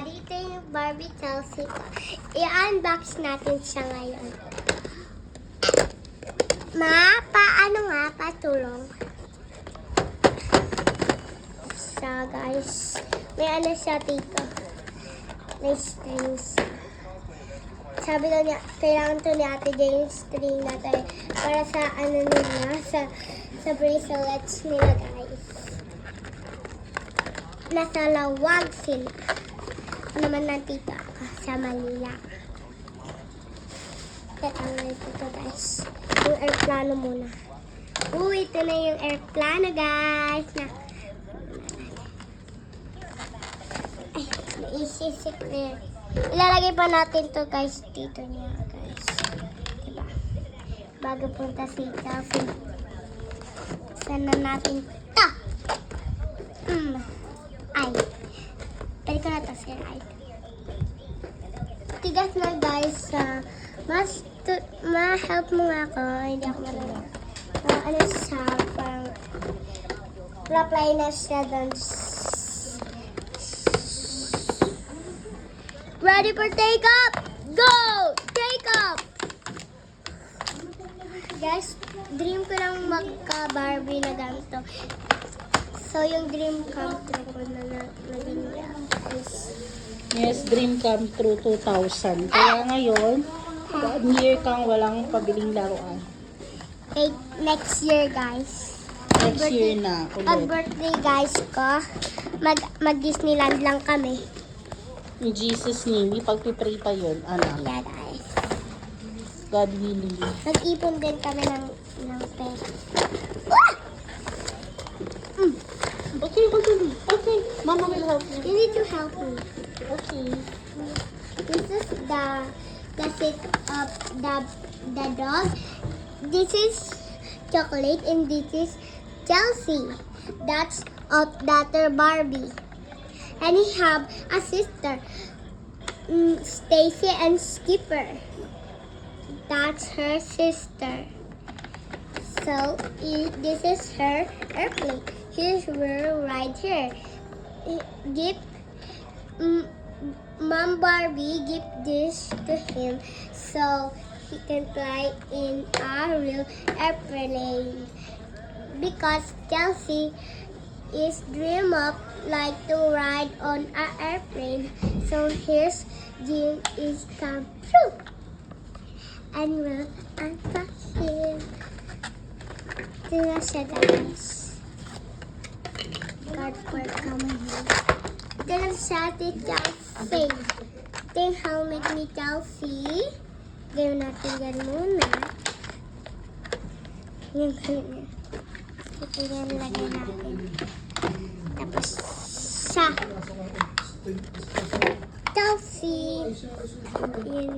dito yung Barbie Chelsea ko. I-unbox natin siya ngayon. Ma, paano nga? Patulong. Siya, guys. May ano siya dito. May strings. Sabi daw niya, kailangan to ni Ate Jane yung string na tayo para sa ano nila, sa bracelets nila, guys. Nasa lawag sila. Naman nandito ako sa Manila. Tatanggal ko to, guys. Yung airplano muna. Ito na yung airplano, guys. Ay, naisisik na yun. Ilalagay pa natin to, guys, dito niya, guys. Diba? Bago punta si Chelsea. Sana natin to. Ay. Pwede ko na to, sir. Ay. Tigas na, guys. Ma-help mo nga ako. Hindi ako marunong. Ano siya, pang apply na siya doon. Ready for take up? Go! Take up! Guys, dream ko lang magka-Barbie na ganito. So, yung dream come true ko na naging guys. Yes, dream come true 2000. Kaya ngayon, 1 year kang walang pabiling laruan. Okay, next year, guys. Next year na Pag ulit. birthday, guys ko, mag-Disneyland lang kami. Ni Jesus name, pagpipray pa yun, anak. Yeah, guys. God willing. Nag-ipon din kami ng pera. Ah! Okay, okay. Mama will help you. You need to help me. Okay. This is the seat of the dog. This is chocolate and this is Chelsea. That's of daughter Barbie. And he have a sister, Stacy and Skipper. That's her sister. So this is her airplane. Here's where right here. Give Mom Barbie give this to him so he can fly in a real airplane. Because Chelsea is dream up like to ride on an airplane. So here's dream is come true. And we'll unpack him. Ito na siya, guys. Cardboard coming here. Ito na siya, si Chelsea. Ito yung helmet ni Chelsea. Gawin natin yan muna. Yung helmet niya. Ito yan lagay natin. Tapos, siya. Chelsea. Yun.